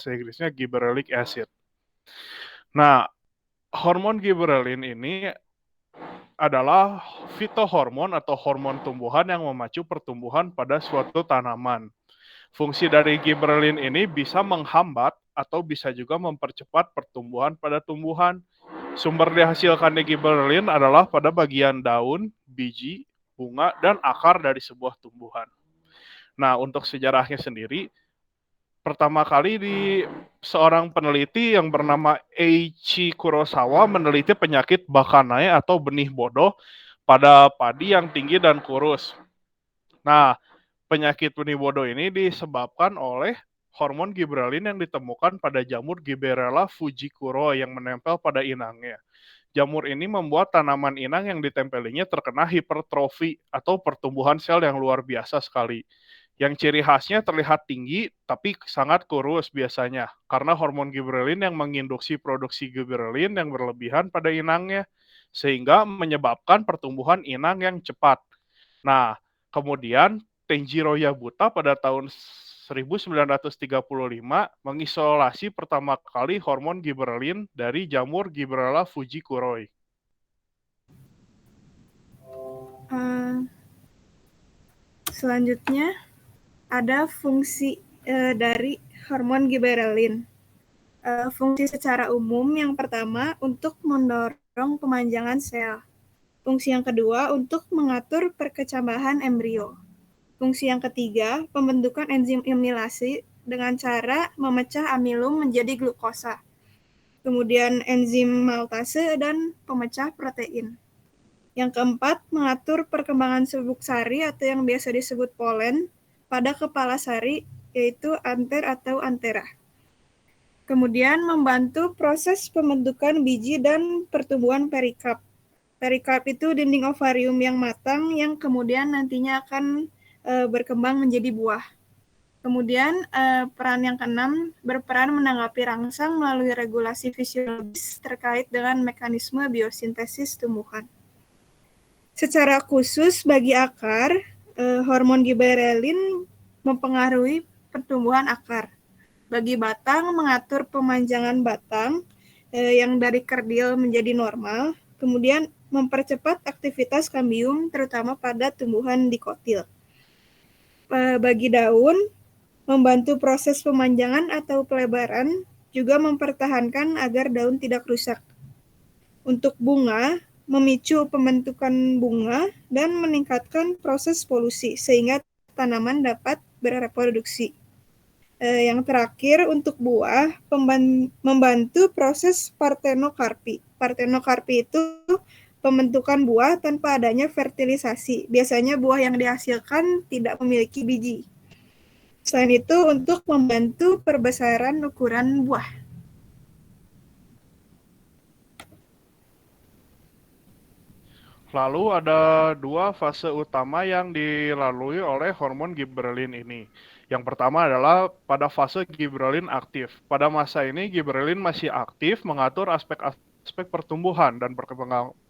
Inggrisnya gibberellic acid. Nah, hormon gibberellin ini adalah fitohormon atau hormon tumbuhan yang memacu pertumbuhan pada suatu tanaman. Fungsi dari gibberellin ini bisa menghambat atau bisa juga mempercepat pertumbuhan pada tumbuhan. Sumber dihasilkannya gibberellin adalah pada bagian daun, biji, bunga, dan akar dari sebuah tumbuhan. Nah, untuk sejarahnya sendiri, pertama kali di seorang peneliti yang bernama Eiichi Kurosawa meneliti penyakit bakanae atau benih bodoh pada padi yang tinggi dan kurus. Nah, penyakit benih bodoh ini disebabkan oleh hormon gibberellin yang ditemukan pada jamur Gibberella fujikuro yang menempel pada inangnya. Jamur ini membuat tanaman inang yang ditempelinya terkena hipertrofi atau pertumbuhan sel yang luar biasa sekali. Yang ciri khasnya terlihat tinggi tapi sangat kurus biasanya karena hormon gibberellin yang menginduksi produksi gibberellin yang berlebihan pada inangnya sehingga menyebabkan pertumbuhan inang yang cepat. Nah, kemudian Tenjiro Yabuta pada tahun 1935 mengisolasi pertama kali hormon gibberellin dari jamur Gibberella fujikuroi. Selanjutnya ada fungsi dari hormon gibberellin. Fungsi secara umum yang pertama untuk mendorong pemanjangan sel. Fungsi yang kedua untuk mengatur perkecambahan embrio. Fungsi yang ketiga, pembentukan enzim amilase dengan cara memecah amilum menjadi glukosa. Kemudian enzim maltase dan pemecah protein. Yang keempat, mengatur perkembangan serbuk sari atau yang biasa disebut polen pada kepala sari, yaitu anter atau antera. Kemudian membantu proses pembentukan biji dan pertumbuhan perikarp. Perikarp itu dinding ovarium yang matang yang kemudian nantinya akan berkembang menjadi buah. Kemudian peran yang keenam berperan menanggapi rangsang melalui regulasi fisiologis terkait dengan mekanisme biosintesis tumbuhan. Secara khusus bagi akar, hormon gibberellin mempengaruhi pertumbuhan akar. Bagi batang, mengatur pemanjangan batang yang dari kerdil menjadi normal, kemudian mempercepat aktivitas kambium terutama pada tumbuhan dikotil. Bagi daun, membantu proses pemanjangan atau pelebaran, juga mempertahankan agar daun tidak rusak. Untuk bunga, memicu pembentukan bunga dan meningkatkan proses polusi sehingga tanaman dapat bereproduksi. Yang terakhir untuk buah, membantu proses partenokarpi. Partenokarpi itu pembentukan buah tanpa adanya fertilisasi. Biasanya buah yang dihasilkan tidak memiliki biji. Selain itu untuk membantu perbesaran ukuran buah. Lalu ada dua fase utama yang dilalui oleh hormon gibberellin ini. Yang pertama adalah pada fase gibberellin aktif. Pada masa ini gibberellin masih aktif mengatur aspek-aspek pertumbuhan dan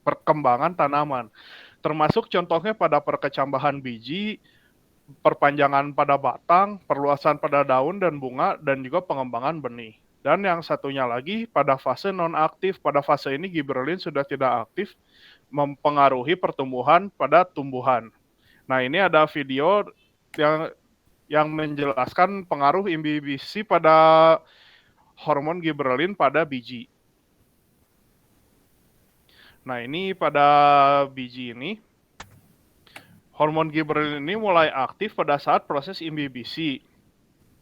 perkembangan tanaman. Termasuk contohnya pada perkecambahan biji, perpanjangan pada batang, perluasan pada daun dan bunga, dan juga pengembangan benih. Dan yang satunya lagi pada fase non-aktif. Pada fase ini gibberellin sudah tidak aktif, mempengaruhi pertumbuhan pada tumbuhan. Nah, ini ada video yang menjelaskan pengaruh imbibisi pada hormon gibberellin pada biji. Nah, ini pada biji ini, hormon gibberellin ini mulai aktif pada saat proses imbibisi.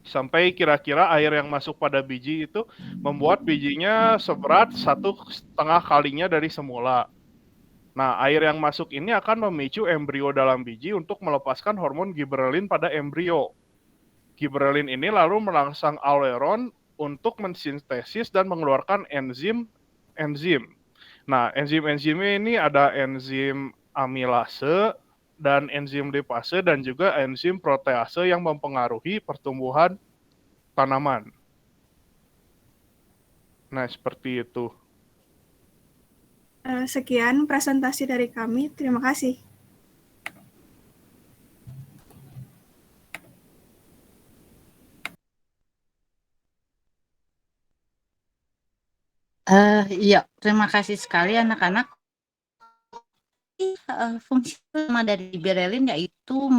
Sampai kira-kira air yang masuk pada biji itu membuat bijinya seberat 1,5 kalinya dari semula. Nah, air yang masuk ini akan memicu embrio dalam biji untuk melepaskan hormon gibberellin pada embrio. Gibberellin ini lalu merangsang aileron untuk mensintesis dan mengeluarkan enzim. Nah, enzim-enzim ini ada enzim amilase dan enzim lipase dan juga enzim protease yang mempengaruhi pertumbuhan tanaman. Nah, seperti itu. Sekian presentasi dari kami. Terima kasih. Iya, terima kasih sekali anak-anak. Fungsi utama dari giberelin yaitu